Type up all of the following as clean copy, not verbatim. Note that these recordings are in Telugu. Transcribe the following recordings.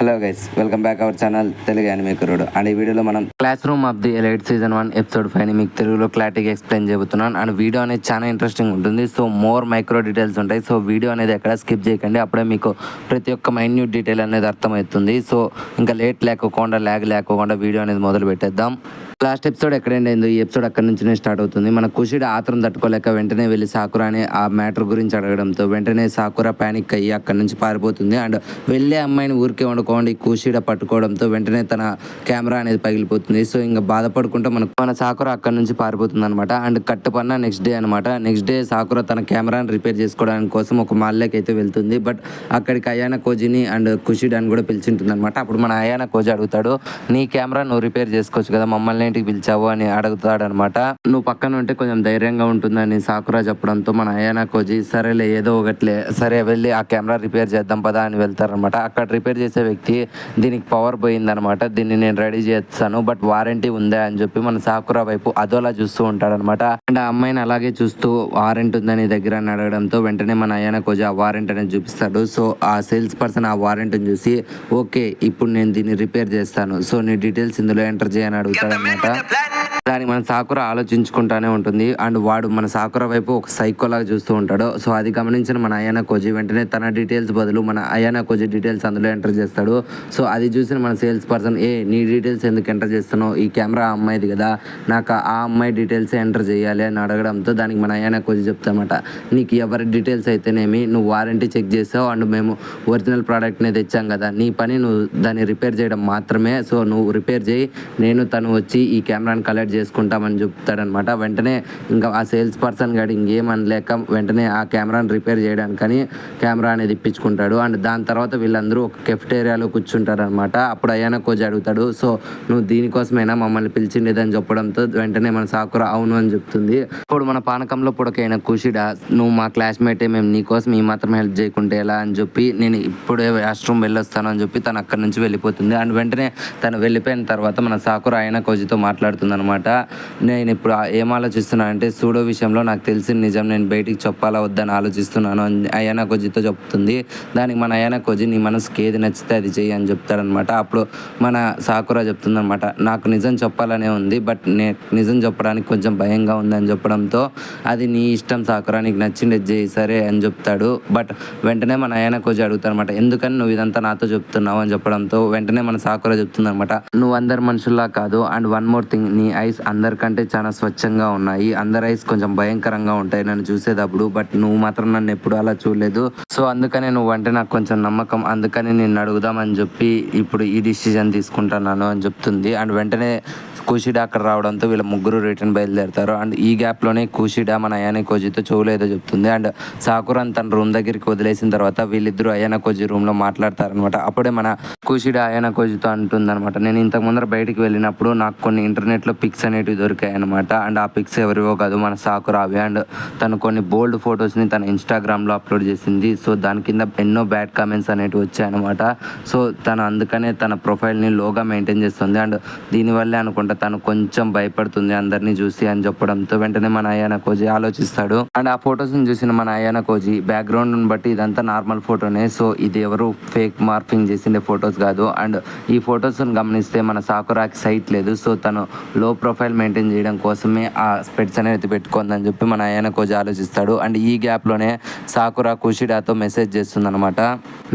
Hello guys, welcome back our channel Telugu anime కుర్రోడు. అండ్ ఈ వీడియోలో మనం class room of the elite season 1 episode 5 ని మీకు తెలుగులో క్లారిటీగా ఎక్స్ప్లెయిన్ చేయబోతున్నాను. అండ్ వీడియో అనేది చాలా ఇంట్రెస్టింగ్ ఉంటుంది. సో మోర్ మైక్రో డీటెయిల్స్ ఉంటాయి. సో వీడియో అనేది ఎక్కడ స్కిప్ చేయకండి, అప్పుడే మీకు ప్రతి ఒక్క మైన్యూట్ డీటెయిల్ అనేది అర్థమవుతుంది. సో ఇంకా ల్యాగ్ లేకోకుండా వీడియో అనేది మొదలు పెట్టేద్దాం. లాస్ట్ ఎపిసోడ్ ఎక్కడ ఎండ్ అయిందో ఈ ఎపిసోడ్ అక్కడి నుంచినే స్టార్ట్ అవుతుంది. మన కుషిడ ఆత్రం తట్టుకోలేక వెంటనే వెళ్ళి సాకురా అనే ఆ మ్యాటర్ గురించి అడగడంతో వెంటనే సాకురా ప్యానిక్ అయ్యి అక్కడి నుంచి పారిపోతుంది. అండ్ వెళ్ళే అమ్మాయిని ఊరికే వండుకోండి కుషిడ పట్టుకోవడంతో వెంటనే తన కెమెరా అనేది పగిలిపోతుంది. సో ఇంకా బాధపడుకుంటూ మన సాకురా అక్కడి నుంచి పారిపోతుంది అనమాట. అండ్ కట్టుపన్న నెక్స్ట్ డే అనమాట. నెక్స్ట్ డే సాకురా తన కెమెరాని రిపేర్ చేసుకోవడానికి కోసం ఒక మాల్లోకి అయితే వెళ్తుంది. బట్ అక్కడికి అయానా కోజిని అండ్ కుషిడాని కూడా పిలిచింటుంది అనమాట. అప్పుడు మన అయానా కోజి అడుగుతాడు, నీ కెమెరా నువ్వు రిపేర్ చేసుకోవచ్చు కదా, మమ్మల్ని ఇంటికి పిలిచావు అని అడుగుతాడనమాట. నువ్వు పక్కన ఉంటే కొంచెం ధైర్యంగా ఉంటుందని సాకురా చెప్పడంతో మన అయానా కోజి సరేలే ఏదో ఒకట్లే సరే వెళ్ళి ఆ కెమెరా రిపేర్ చేద్దాం పదా అని వెళ్తారనమాట. అక్కడ రిపేర్ చేసే వ్యక్తి దీనికి పవర్ పోయిందనమాట, దీన్ని నేను రెడీ చేస్తాను బట్ వారంటీ ఉందా అని చెప్పి మన సాకురా వైపు అదోలా చూస్తూ ఉంటాడనమాట. అండ్ ఆ అమ్మాయిని అలాగే చూస్తూ వారెంట్ ఉందని దగ్గర అని అడగడంతో వెంటనే మన అయానా కోజి ఆ వారెంట్ అనేది చూపిస్తాడు. సో ఆ సేల్స్ పర్సన్ ఆ వారెంట్ని చూసి ఓకే ఇప్పుడు నేను దీన్ని రిపేర్ చేస్తాను, సో నీ డీటెయిల్స్ ఇందులో ఎంటర్ చేయని అడుగుతాడు అనమాట. దానికి మన సాకుర ఆలోచించుకుంటానే ఉంటుంది. అండ్ వాడు మన సాకుర వైపు ఒక సైకోలాగా చూస్తూ ఉంటాడు. సో అది గమనించిన మన అయానా కోజి వెంటనే తన డీటెయిల్స్ బదులు మన అయానా కోజి డీటెయిల్స్ అందులో ఎంటర్ చేస్తాడు. సో అది చూసిన మన సేల్స్ పర్సన్ నీ డీటెయిల్స్ ఎందుకు ఎంటర్ చేస్తున్నావు, ఈ కెమెరా అమ్మాయిది కదా, నాకు ఆ అమ్మాయి డీటెయిల్స్ ఎంటర్ చేయాలి అని అడగడంతో దానికి మన అయానా కోజి చెప్తామట, నీకు ఎవరి డీటెయిల్స్ అయితేనేమి నువ్వు వారంటీ చెక్ చేసావు అండ్ మేము ఒరిజినల్ ప్రోడక్ట్ని తెచ్చాం కదా, నీ పని నువ్వు దాన్ని రిపేర్ చేయడం మాత్రమే, సో నువ్వు రిపేర్ చేయి, నేను తను వచ్చి ఈ కెమెరాని కలెక్ట్ చేసుకుంటామని చెప్తాడనమాట. వెంటనే ఇంకా ఆ సేల్స్ పర్సన్ గాడు ఇంకేమనలేక వెంటనే ఆ కెమెరాని రిపేర్ చేయడానికని కెమెరా అనేది ఇప్పించుకుంటాడు. అండ్ దాని తర్వాత వీళ్ళందరూ ఒక కెఫ్టేరియాలో కూర్చుంటారనమాట. అప్పుడు అయానా కోజి అడుగుతాడు, సో నువ్వు దీనికోసమైనా మమ్మల్ని పిలిచిండేదని చెప్పడంతో వెంటనే మన సాకురా అవును అని చెప్తుంది. ఇప్పుడు మన పానకంలో పుడకైన కుషిడ, నువ్వు మా క్లాస్మేటే, మేము నీకోసం ఈ మాత్రం హెల్ప్ చేయకుంటే ఎలా అని చెప్పి నేను ఇప్పుడే వాష్రూమ్ వెళ్ళొస్తాను అని చెప్పి తను అక్కడి నుంచి వెళ్ళిపోతుంది. అండ్ వెంటనే తను వెళ్ళిపోయిన తర్వాత మన సాకురా అయానా కోజితో మాట్లాడుతుంది అనమాట. నేను ఇప్పుడు ఏం ఆలోచిస్తున్నాను అంటే సూడో విషయంలో నాకు తెలిసిన నిజం నేను బయటికి చెప్పాలా వద్దని ఆలోచిస్తున్నాను అని అయానా కోజితో చెప్తుంది. దానికి మన అయానా కోజి నీ మనసుకి ఏది నచ్చితే అది చెయ్యి అని చెప్తాడనమాట. అప్పుడు మన సాకురా చెప్తుంది అనమాట, నాకు నిజం చెప్పాలనే ఉంది బట్ నిజం చెప్పడానికి కొంచెం భయంగా ఉంది అని చెప్పడంతో అది నీ ఇష్టం సాకురా, నీకు నచ్చింది చెయ్యి సరే అని చెప్తాడు. బట్ వెంటనే మన అయానా కోజి అడుగుతారనమాట, ఎందుకని నువ్వు ఇదంతా నాతో చెప్తున్నావు అని చెప్పడంతో వెంటనే మన సాకురా చెప్తుంది అనమాట, నువ్వు అందరు మనుషుల్లా కాదు అండ్ వన్ మోర్ థింగ్, నీ ఐస్ అందరికంటే చాలా స్వచ్ఛంగా ఉన్నాయి, అందరి ఐస్ కొంచెం భయంకరంగా ఉంటాయి నన్ను చూసేటప్పుడు, బట్ నువ్వు మాత్రం నన్ను ఎప్పుడు అలా చూడలేదు, సో అందుకనే నువ్వు అంటే నాకు కొంచెం నమ్మకం, అందుకని నిన్ను అడుగుదామని చెప్పి ఇప్పుడు ఈ డిసిజన్ తీసుకుంటున్నాను అని చెప్తుంది. అండ్ వెంటనే కుషిడా అక్కడ రావడంతో వీళ్ళ ముగ్గురు రిటర్న్ బయలుదేరుతారు. అండ్ ఈ గ్యాప్లోనే కుషిడా మన అయానా కోజితో చెవులో ఏదో చెప్తుంది. అండ్ సాకురాన్ తన రూమ్ దగ్గరికి వదిలేసిన తర్వాత వీళ్ళిద్దరూ అయానా కోజి రూమ్లో మాట్లాడతారనమాట. అప్పుడే మన కుషిడా అయానా కోజితో అంటుందన్నమాట, నేను ఇంతకు ముందర బయటికి వెళ్ళినప్పుడు నాకు కొన్ని ఇంటర్నెట్లో పిక్స్ అనేటివి దొరికాయి అనమాట. అండ్ ఆ పిక్స్ ఎవరివో కాదు మన సాకురావి. అండ్ తను కొన్ని బోల్డ్ ఫొటోస్ని తన ఇన్స్టాగ్రామ్లో అప్లోడ్ చేసింది. సో దాని కింద ఎన్నో బ్యాడ్ కామెంట్స్ అనేటివి వచ్చాయన్నమాట. సో తను అందుకనే తన ప్రొఫైల్ని లోగా మెయింటైన్ చేస్తుంది. అండ్ దీనివల్లే అనుకుంటా తను కొంచెం భయపడుతుంది అందరినీ చూసి అని చెప్పడంతో వెంటనే మన అయానా కోజి ఆలోచిస్తాడు. అండ్ ఆ ఫొటోస్ని చూసిన మన అయానా కోజి బ్యాక్గ్రౌండ్ని బట్టి ఇదంతా నార్మల్ ఫోటోనే, సో ఇది ఎవరు ఫేక్ మార్ఫింగ్ చేసిండే ఫొటోస్ కాదు. అండ్ ఈ ఫొటోస్ని గమనిస్తే మన సాకురాకి సైట్ లేదు, సో తను లో ప్రొఫైల్ మెయింటైన్ చేయడం కోసమే ఆ స్పెట్స్ అనేది పెట్టుకుందని చెప్పి మన అయానా కోజి ఆలోచిస్తాడు. అండ్ ఈ గ్యాప్లోనే సాకురా కుషిడాతో మెసేజ్ చేస్తుంది అనమాట,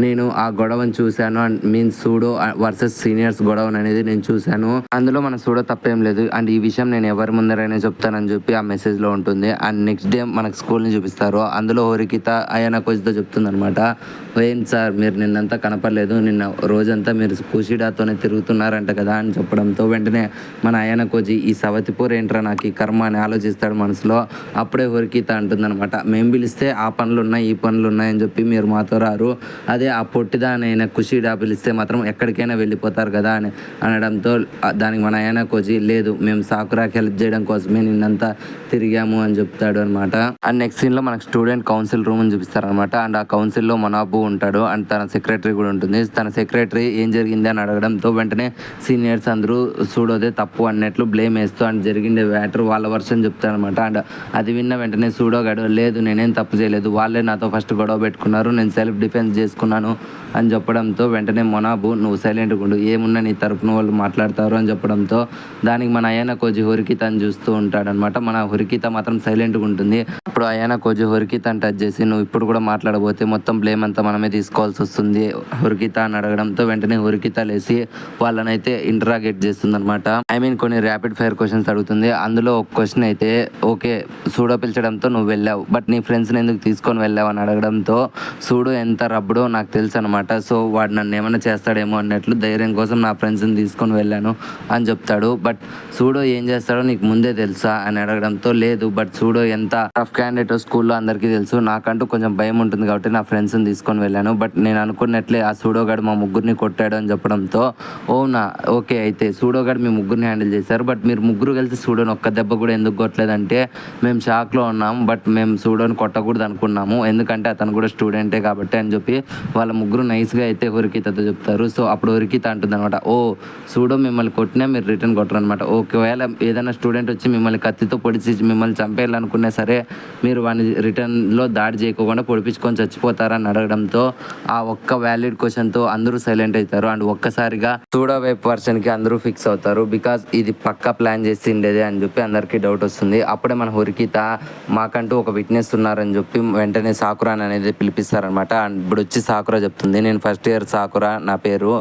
నేను ఆ గొడవను చూశాను and means pseudo versus seniors గొడవను అనేది నేను చూశాను, అందులో మన సూడో తప్పేం లేదు అండ్ ఈ విషయం నేను ఎవరి ముందరైనా చెప్తానని చెప్పి ఆ మెసేజ్లో ఉంటుంది. అండ్ నెక్స్ట్ డే మనకు స్కూల్ని చూపిస్తారు. అందులో హోరికిత అయానా కోజితో చెప్తుంది అనమాట, ఏం సార్ మీరు నిన్నంతా కనపడలేదు, నిన్న రోజంతా మీరు కుషిడాతోనే తిరుగుతున్నారంట కదా అని చెప్పడంతో వెంటనే మన అయానా కోజి ఈ సవతిపూర్ ఏంట్రా నాకు ఈ కర్మ అని ఆలోచిస్తాడు మనసులో. అప్పుడే హోరికిత అంటుందన్నమాట, మేము పిలిస్తే ఆ పనులు ఉన్నాయి ఈ పనులు ఉన్నాయని చెప్పి మీరు మాతో రారు, అదే ఆ పొట్టిదానైనా కుషిడా పిలిస్తే మాత్రం ఎక్కడికైనా వెళ్ళిపోతారు కదా అని అనడంతో దానికి మన అయానా కోజి లేదు మేము సాకురాకి హెల్ప్ చేయడం కోసమే నిన్నంతా తిరిగాము అని చెప్తాడు అనమాట. అండ్ నెక్స్ట్ సీన్లో మనకు స్టూడెంట్ కౌన్సిల్ రూమ్ అని చూపిస్తారనమాట. అండ్ ఆ కౌన్సిల్లో మనాబు ఉంటాడు అండ్ తన సెక్రటరీ కూడా ఉంటుంది. తన సెక్రటరీ ఏం జరిగింది అని అడగడంతో వెంటనే సీనియర్స్ అందరూ సూడోదే తప్పు అన్నట్లు బ్లేమ్ బ్లేమ్ వేస్తూ అండ్ జరిగిండే వ్యాటర్ వాళ్ళ వర్షన్ చెప్తారనమాట. అండ్ అది విన్న వెంటనే సూడోగాడు లేదు నేనేం తప్పు చేయలేదు, వాళ్ళే నాతో ఫస్ట్ గొడవ పెట్టుకున్నారు, నేను సెల్ఫ్ డిఫెన్స్ చేసుకున్నాను అని చెప్పడంతో వెంటనే మొనాబు నువ్వు సైలెంట్గా ఉండు, ఏమున్నా నీ తరపున వాళ్ళు మాట్లాడతారు అని చెప్పడంతో దానికి మన అయానా కోజి హొరికితని చూస్తూ ఉంటాడనమాట. మన హొరికిత మాత్రం సైలెంట్గా ఉంటుంది. అప్పుడు అయానా కోజి హొరికితని టచ్ చేసి నువ్వు ఇప్పుడు కూడా మాట్లాడబోతే మొత్తం బ్లేమ్ అంతా మనమే తీసుకోవాల్సి వస్తుంది హొరికిత అని అడగడంతో వెంటనే హొరికిత లేసి వాళ్ళనైతే ఇంటరాగేట్ చేస్తుంది అనమాట. కొన్ని ర్యాపిడ్ ఫైర్ క్వశ్చన్స్ అడుగుతుంది. అందులో ఒక క్వశ్చన్ అయితే ఓకే సూడో పిలిచడంతో నువ్వు వెళ్ళావు, బట్ నీ ఫ్రెండ్స్ని ఎందుకు తీసుకొని వెళ్ళావు అని అడగడంతో సూడో ఎంత రబ్బడో నాకు తెలుసు అనమాట. సో వాడు నన్ను ఏమైనా చేస్తాడేమో అన్నట్లు ధైర్యం కోసం నా ఫ్రెండ్స్ని తీసుకొని వెళ్ళాను అని చెప్తాడు. బట్ సూడో ఏం చేస్తాడో నీకు ముందే తెలుసా అని అడగడంతో లేదు, బట్ సూడో ఎంత టఫ్ క్యాండిడేట్ స్కూల్లో అందరికీ తెలుసు, నాకంటూ కొంచెం భయం ఉంటుంది కాబట్టి నా ఫ్రెండ్స్ని తీసుకొని వెళ్ళాను, బట్ నేను అనుకున్నట్లే ఆ సూడోగాడు మా ముగ్గురిని కొట్టాడు అని చెప్పడంతో ఓనా ఓకే అయితే సూడోగాడు మీ ముగ్గురిని హ్యాండిల్ చేశారు, బట్ మీరు ముగ్గురు కలిసి సూడోని ఒక్క దెబ్బ కూడా ఎందుకు కొట్టలేదంటే మేము షాక్లో ఉన్నాం, బట్ మేము సూడోని కొట్టకూడదు అనుకున్నాము ఎందుకంటే అతను కూడా స్టూడెంటే కాబట్టి అని చెప్పి వాళ్ళ ముగ్గురు నైస్గా అయితే హొరికితతో చెప్తారు. సో అప్పుడు హొరికిత అంటుంది అనమాట, ఓ సూడో మిమ్మల్ని కొట్టినా మీరు రిటర్న్ కొట్టరు అనమాట, ఒకవేళ ఏదైనా స్టూడెంట్ వచ్చి మిమ్మల్ని కత్తితో పొడిచి మిమ్మల్ని చంపేయాలనుకున్నా సరే మీరు వాడిని రిటర్న్లో దాడి చేయకుండా పొడిపించుకొని చచ్చిపోతారని అడగడంతో ఆ ఒక్క వ్యాలిడ్ క్వశ్చన్తో అందరూ సైలెంట్ అవుతారు. అండ్ ఒక్కసారిగా సూడో వైపు వర్షన్కి అందరూ ఫిక్స్ అవుతారు, బికాజ్ ఇది పక్కా ప్లాన్ చేసి ఉండేది అని చెప్పి అందరికీ డౌట్ వస్తుంది. అప్పుడే మన హొరికిత మాకంటూ ఒక విట్నెస్ ఉన్నారని చెప్పి వెంటనే సాకురాని అనేది పిలిపిస్తారనమాట. అండ్ ఇప్పుడు వచ్చి సాకురా చెప్తుంది, నేను ఫస్ట్ ఇయర్ సాకురా నా పేరు,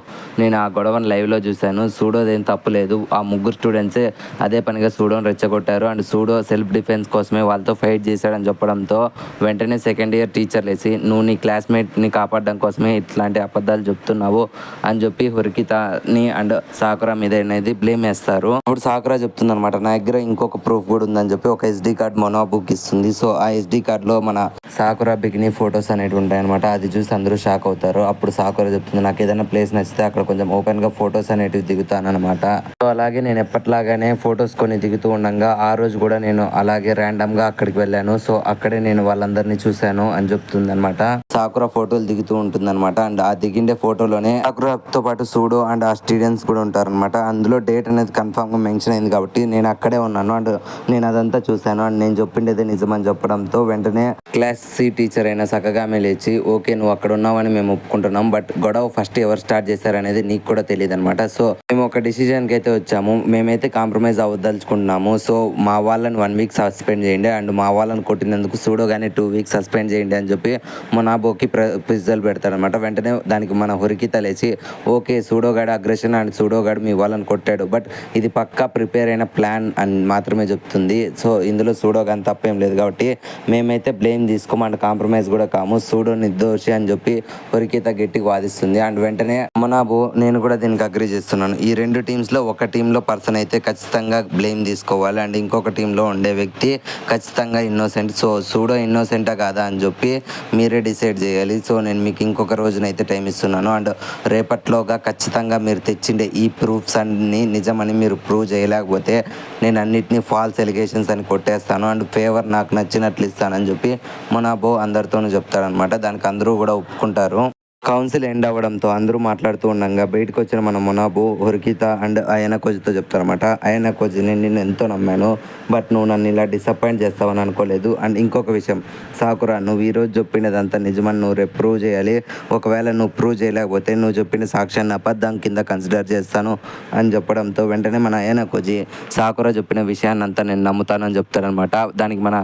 నేను ఆ గొడవను లైవ్లో చూశాను, సూడోదేం తప్పు లేదు, ఆ ముగ్గురు స్టూడెంట్సే అదే పనిగా సూడోని రెచ్చగొట్టారు అండ్ సూడో సెల్ఫ్ డిఫెన్స్ కోసమే వాళ్ళతో ఫైట్ చేశాడని చెప్పడంతో వెంటనే సెకండ్ ఇయర్ టీచర్ లేసి నువ్వు నీ క్లాస్మేట్ని కాపాడడం కోసమే ఇట్లాంటి అబద్ధాలు చెప్తున్నావు అని చెప్పి హొరికితని అండ్ సాకురా మీద అనేది బ్లేమ్ వేస్తారు. అప్పుడు సాకురా చెప్తుంది అనమాట, నా దగ్గర ఇంకొక ప్రూఫ్ కూడా ఉందని చెప్పి ఒక SD కార్డ్ మొనాబుక్ ఇస్తుంది. సో ఆ SD కార్డ్లో మన సాకురా బికినీ ఫొటోస్ అనేవి ఉంటాయి అనమాట. అది చూసి అందరూ షాక్ అవుతారు. అప్పుడు సాకురా చెప్తుంది, నాకు ఏదైనా ప్లేస్ నచ్చితే అక్కడ కొంచెం ఓపెన్గా ఫొటోస్ అనేటివి దిగుతానమాట. సో అలాగే నేను ఎప్పటిలాగానే ఫొటోస్ కొన్ని దిగుతూ ఉండగా ఆ రోజు కూడా నేను అలాగే ర్యాండమ్గా అక్కడికి వెళ్ళాను. సో అక్కడే నేను వాళ్ళందరినీ చూశాను అని చెప్తుంది అనమాట. సాకురా ఫోటోలు దిగుతూ ఉంటుంది అనమాట. అండ్ ఆ దిగిండే ఫోటోలోనే సాకురాతో పాటు సూడో అండ్ ఆ స్టూడెంట్స్ కూడా ఉంటారనమాట. అందులో డేట్ అనేది కన్ఫామ్గా మెన్షన్ అయింది కాబట్టి నేను అక్కడే ఉన్నాను అండ్ నేను అదంతా చూశాను అండ్ నేను చెప్పిండేదే నిజమని చెప్పడంతో వెంటనే క్లాస్ C టీచర్ అయిన సకగామే లేచి ఓకే నువ్వు అక్కడ ఉన్నావని మేము ఒప్పుకుంటున్నాం, బట్ గొడవ ఫస్ట్ ఎవరు స్టార్ట్ చేశారనేది నీకు కూడా తెలియదు అనమాట. సో మేము ఒక డిసిజన్కి అయితే వచ్చాము, మేమైతే కాంప్రమైజ్ అవ్వదలుచుకుంటున్నాము. సో మా వాళ్ళని 1 వీక్ సస్పెండ్ చేయండి అండ్ మా వాళ్ళని కొట్టినందుకు సూడో కానీ 2 వీక్స్ సస్పెండ్ చేయండి అని చెప్పి మొనాబోకి ప్రిజల్ పెడతాడనమాట. వెంటనే దానికి మన హొరికిత లేచి ఓకే సూడోగాడు అగ్రెషన్ అండ్ సూడోగాడు మీ వాళ్ళని కొట్టాడు, బట్ ఇది పక్కా ప్రిపేర్ అయిన ప్లాన్ అని మాత్రమే చెప్తుంది. సో ఇందులో సూడో కానీ తప్పేం లేదు కాబట్టి మేమైతే బ్లేమ్ తీసుకోము అండ్ కాంప్రమైజ్ కూడా కాము, సూడో నిర్దోషి అని చెప్పి హొరికిత గట్టిగా వాదిస్తుంది. అండ్ వెంటనే మొనాబు నేను కూడా దీనికి అగ్రీ చేస్తున్నాను, ఈ 2 టీమ్స్లో ఒక టీంలో పర్సన్ అయితే ఖచ్చితంగా బ్లేమ్ తీసుకోవాలి అండ్ ఇంకొక టీంలో ఉండే వ్యక్తి ఖచ్చితంగా ఇన్నోసెంట్. సో సూడో ఇన్నోసెంటా కాదా అని చెప్పి మీరే డిసైడ్ చేయాలి. సో నేను మీకు ఇంకొక రోజునైతే టైం ఇస్తున్నాను అండ్ రేపట్లోగా ఖచ్చితంగా మీరు తెచ్చిండే ఈ ప్రూఫ్స్ అన్ని నిజమని మీరు ప్రూవ్ చేయలేకపోతే నేను అన్నిటినీ ఫాల్స్ ఎలిగేషన్స్ అని కొట్టేస్తాను అండ్ ఫేవర్ నాకు నచ్చినట్లు ఇస్తానని చెప్పి మొనాబో అందరితోనూ చెప్తారనమాట. దానికి అందరూ కూడా ఒప్పుకుంటారు. కౌన్సిల్ ఎండ్ అవ్వడంతో అందరూ మాట్లాడుతూ ఉండగా బయటకు వచ్చిన మన మొనాబు హొరికిత అండ్ అయానా కోజితో చెప్తారనమాట, అయానా కోజి నేను నిన్ను ఎంతో నమ్మాను, బట్ నువ్వు నన్ను ఇలా డిసప్పాయింట్ చేస్తావని అనుకోలేదు. అండ్ ఇంకొక విషయం సాకురా, నువ్వు ఈరోజు చెప్పినదంతా నిజమని నువ్వు రేపు ప్రూవ్ చేయాలి, ఒకవేళ నువ్వు ప్రూవ్ చేయలేకపోతే నువ్వు చెప్పిన సాక్ష్యాన్ని అబద్ధం కింద కన్సిడర్ చేస్తాను అని చెప్పడంతో వెంటనే మన అయానా కోజి సాకురా చెప్పిన విషయాన్ని అంతా నేను నమ్ముతానని చెప్తారనమాట. దానికి మన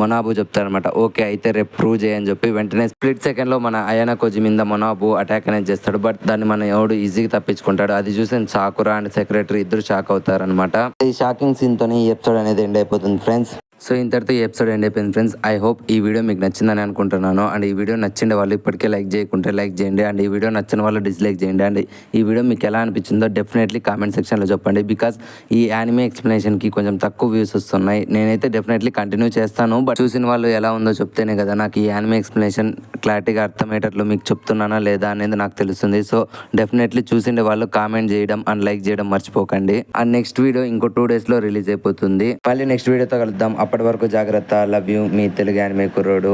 మొనాబు చెప్తారనమాట ఓకే అయితే రేపు ప్రూవ్ చేయని చెప్పి వెంటనే స్ప్లిట్ సెకండ్లో మన అయానా కోజి మీద మొనాబు అటాక్ అనేది చేస్తాడు, బట్ దాన్ని మన ఎవడు ఈజీగా తప్పించుకుంటాడు. అది చూసి సాకురా అండ్ సెక్రటరీ ఇద్దరు షాక్ అవుతారనమాట. ఈ షాకింగ్ సీన్తోనే ఈ ఎపిసోడ్ అనేది ఎండ్ అయిపోతుంది ఫ్రెండ్స్. సో ఇంతటితో ఈ ఎపిసోడ్ ఎండ్ అయిపోయింది ఫ్రెండ్స్. ఐ హోప్ ఈ వీడియో మీకు నచ్చిందని అనుకుంటున్నాను. అండ్ ఈ వీడియో నచ్చిండే వాళ్ళు ఇప్పటికే లైక్ చేయకుంటే లైక్ చేయండి అండ్ ఈ వీడియో నచ్చిన వాళ్ళు డిస్లైక్ చేయండి. అండ్ ఈ వీడియో మీకు ఎలా అనిపించిందో డెఫినెట్లీ కామెంట్ సెక్షన్లో చెప్పండి, బికాస్ ఈ యానిమే ఎక్స్ప్లెనేషన్కి కొంచెం తక్కువ వ్యూస్ వస్తున్నాయి. నేనైతే డెఫినెట్లీ కంటిన్యూ చేస్తాను, బట్ చూసిన వాళ్ళు ఎలా ఉందో చెప్తేనే కదా నాకు ఈ యానిమే ఎక్స్ప్లెనేషన్ క్లారిటీగా అర్థమయ్యేటట్లు మీకు చెప్తున్నానా లేదా అనేది నాకు తెలుస్తుంది. సో డెఫినెట్లీ చూసిండే వాళ్ళు కామెంట్ చేయడం అండ్ లైక్ చేయడం మర్చిపోకండి. అండ్ నెక్స్ట్ వీడియో ఇంకో 2 డేస్లో రిలీజ్ అయిపోతుంది. మళ్ళీ నెక్స్ట్ వీడియోతో కలుద్దాం. అప్పటి వరకు జాగ్రత్త. Love you, me Telugu anime కుర్రోడు.